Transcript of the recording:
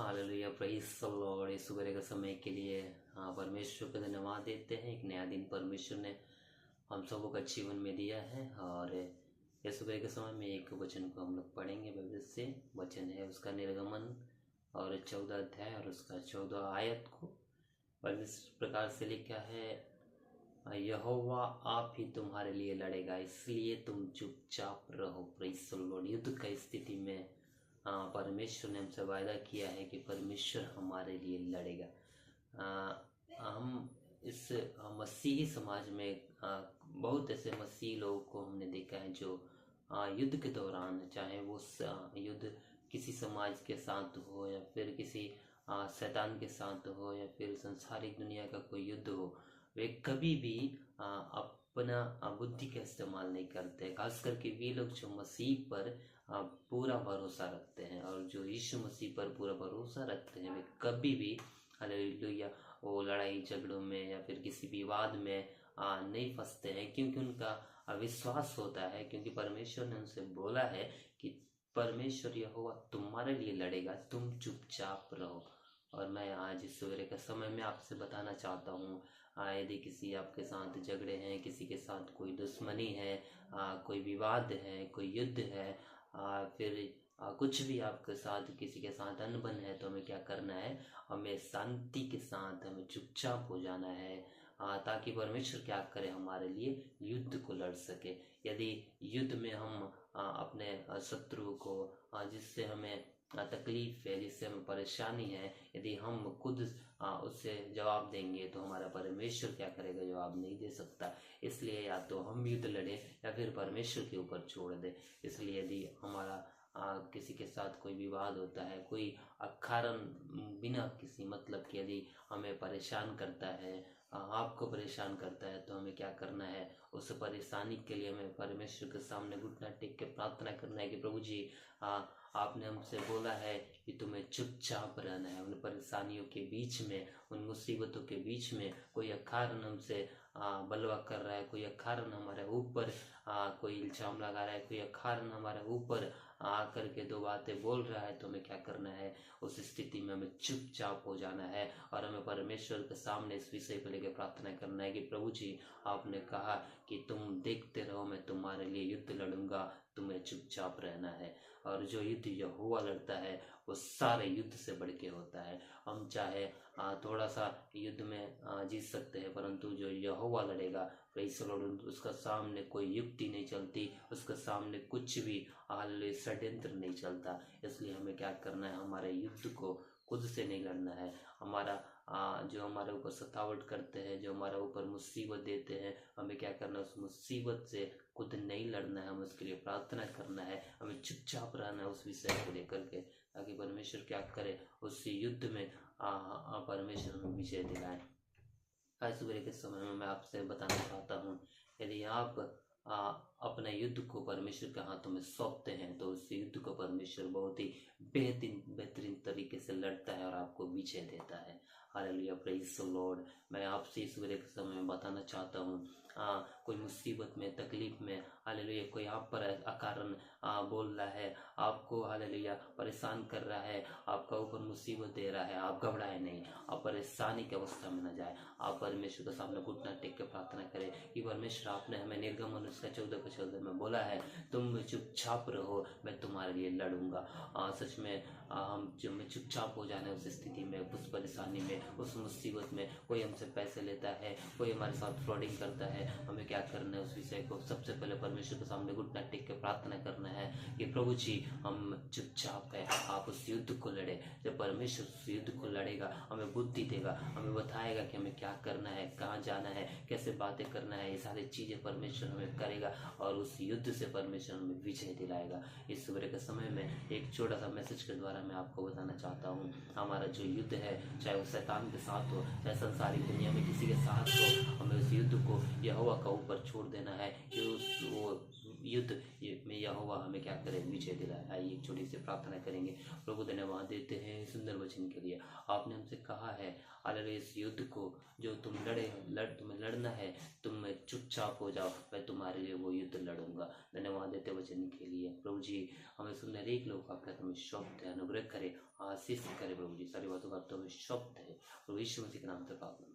Hallelujah, praise the Lord. इस सुबह के समय के लिए परमेश्वर को धन्यवाद देते हैं। एक नया दिन परमेश्वर ने हम सबों का जीवन में दिया है। और इस सुबह के समय में एक वचन को हम लोग पढ़ेंगे। बाइबल से वचन है उसका निर्गमन और 14 अध्याय और उसका 14 आयत को। बाइबल इस प्रकार से लिखा है, यहोवा आप ही तुम्हारे लिए लड़ेगा, इसलिए तुम चुपचाप रहो। Praise the Lord. युद्ध की स्थिति में परमेश्वर ने हमसे वायदा किया है कि परमेश्वर हमारे लिए लड़ेगा। हम इस मसीही समाज में बहुत ऐसे मसीही लोगों को हमने देखा है जो युद्ध के दौरान, चाहे वो युद्ध किसी समाज के साथ हो या फिर किसी शैतान के साथ हो या फिर संसारिक दुनिया का कोई युद्ध हो, वे कभी भी अपना बुद्धि का इस्तेमाल नहीं करते। खास करके वे लोग जो मसीह पर पूरा भरोसा रखते हैं और जो यीशु मसीह पर पूरा भरोसा रखते हैं, वे कभी भी हालेलुया वो लड़ाई झगड़ों में या फिर किसी विवाद में नहीं फंसते हैं, क्योंकि उनका विश्वास होता है, क्योंकि परमेश्वर ने उनसे बोला है कि परमेश्वर यहोवा तुम्हारे लिए लड़ेगा, तुम चुपचाप रहो। और मैं आज इस सवेरे के समय में आपसे बताना चाहता हूँ, यदि किसी आपके साथ झगड़े हैं, किसी के साथ कोई दुश्मनी है, कोई विवाद है, कोई युद्ध है, फिर कुछ भी आपके साथ किसी के साथ अनबन है, तो हमें क्या करना है? हमें शांति के साथ हमें चुपचाप हो जाना है, ताकि परमेश्वर क्या करे, हमारे लिए युद्ध को लड़ सके। यदि युद्ध में हम अपने शत्रु को, जिससे हमें तकलीफ है, जिससे हमें परेशानी है, यदि हम खुद उससे जवाब देंगे तो हमारा परमेश्वर क्या करेगा? जवाब नहीं दे सकता। इसलिए या तो हम युद्ध लड़े या फिर परमेश्वर के ऊपर छोड़ दे। इसलिए यदि हमारा किसी के साथ कोई विवाद होता है, कोई अकारण बिना किसी मतलब के यदि हमें परेशान करता है, आपको परेशान करता है, तो हमें क्या करना है? उस परेशानी के लिए हमें परमेश्वर के सामने घुटना टेक के प्रार्थना करना है कि प्रभु जी, आपने हमसे बोला है कि तुम्हें चुपचाप रहना है। उन परेशानियों के बीच में, उन मुसीबतों के बीच में कोई अकारण हमसे बलवा कर रहा है, कोई अकारण हमारे ऊपर कोई इल्जाम लगा रहा है, कोई अकारण हमारे ऊपर आकर के दो बातें बोल रहा है, तो हमें क्या करना है? उस स्थिति में हमें चुपचाप हो जाना है और हमें परमेश्वर के सामने इस विषय को लेकर प्रार्थना करना है कि प्रभु जी, आपने कहा कि तुम देखते रहो, मैं तुम्हारे लिए युद्ध लड़ूंगा, तुम्हें चुपचाप रहना है। और जो युद्ध यहोवा लड़ता है वो सारे युद्ध से बढ़ के होता है। हम चाहे थोड़ा सा युद्ध में जीत सकते हैं, परंतु जो यहोवा लड़ेगा, प्रेज़ द लॉर्ड, उसका सामने कोई युक्ति नहीं चलती, उसके सामने कुछ भी षड्यंत्र नहीं चलता। इसलिए हमें क्या करना है? हमारे युद्ध को खुद से नहीं लड़ना है। हमारा जो हमारे ऊपर सतावट करते हैं, जो हमारे ऊपर मुसीबत देते हैं, हमें क्या करना है? उस मुसीबत से खुद नहीं लड़ना है, हमें उसके लिए प्रार्थना करना है, हमें चुपचाप रहना है उस विषय को लेकर के, ताकि परमेश्वर क्या करे? उस युद्ध में परमेश्वर हमें विजय दिलाए। आज सुबह के समय में मैं आपसे बताना चाहता हूँ, यदि आप अपने युद्ध को परमेश्वर के हाथों में सौंपते हैं, तो उस युद्ध को परमेश्वर बहुत ही बेहतरीन तरीके से लड़ता है और आपको विजय देता है। Hallelujah, praise the Lord. मैं आपसे इस सुबह के समय में बताना चाहता हूँ, कोई मुसीबत में, तकलीफ में, हालेलुया, कोई आप पर अकारण बोल रहा है, आपको हालेलुया परेशान कर रहा है, आपका ऊपर मुसीबत दे रहा है, आप घबराए नहीं, आप परेशानी की अवस्था में न जाए। आप परमेश्वर के सामने घुटना टेक के प्रार्थना करें कि परमेश्वर, आपने हमें निर्गमन उसका 14 में बोला है, तुम चुपचाप रहो, मैं तुम्हारे लिए लड़ूंगा। सच में मैं चुपचाप हो जाना है उस स्थिति में, उस परेशानी में, उस मुसीबत में। कोई हमसे पैसे लेता है, कोई हमारे साथ फ्रॉडिंग करता है, हमें क्या करना है? उस विषय को सबसे पहले परमेश्वर के सामने घुटना टेक के प्रार्थना करना है कि प्रभु जी, हम चुपचाप है, आप उस युद्ध को लड़े। जब परमेश्वर उस युद्ध को लड़ेगा, हमें बुद्धि देगा, हमें बताएगा कि हमें क्या करना है, कहाँ जाना है, कैसे बातें करना है, ये सारी चीजें परमेश्वर हमें करेगा और उस युद्ध से परमेश्वर हमें विजय दिलाएगा। इस सुबह के समय में एक छोटा सा मैसेज के द्वारा मैं आपको बताना चाहता हूँ, हमारा जो युद्ध है, चाहे वो शैतान के साथ हो, चाहे संसारिक दुनिया में किसी के साथ हो, हमें उस युद्ध को यहोवा का ऊपर छोड़ देना है कि वो युद्ध में यहोवा हमें क्या करे? विजय दिलाए। आइए एक छोटी सी प्रार्थना करेंगे। प्रभु, धन्यवाद देते हैं सुंदर वचन के लिए। आपने हमसे कहा है अगर इस युद्ध को जो तुम्हें लड़ना है, तुम चुपचाप हो जाओ, मैं तुम्हारे लिए वो युद्ध लड़ूंगा। धन्यवाद देते वचन के लिए प्रभु जी। हमें सुनने एक लोग आपका तुम्हें शब्द है, अनुग्रह करे, आशीष करे प्रभु जी। सारी बातों का तुम्हें शब्द है प्रभु यीशु मसीह के नाम से प्रार्थना।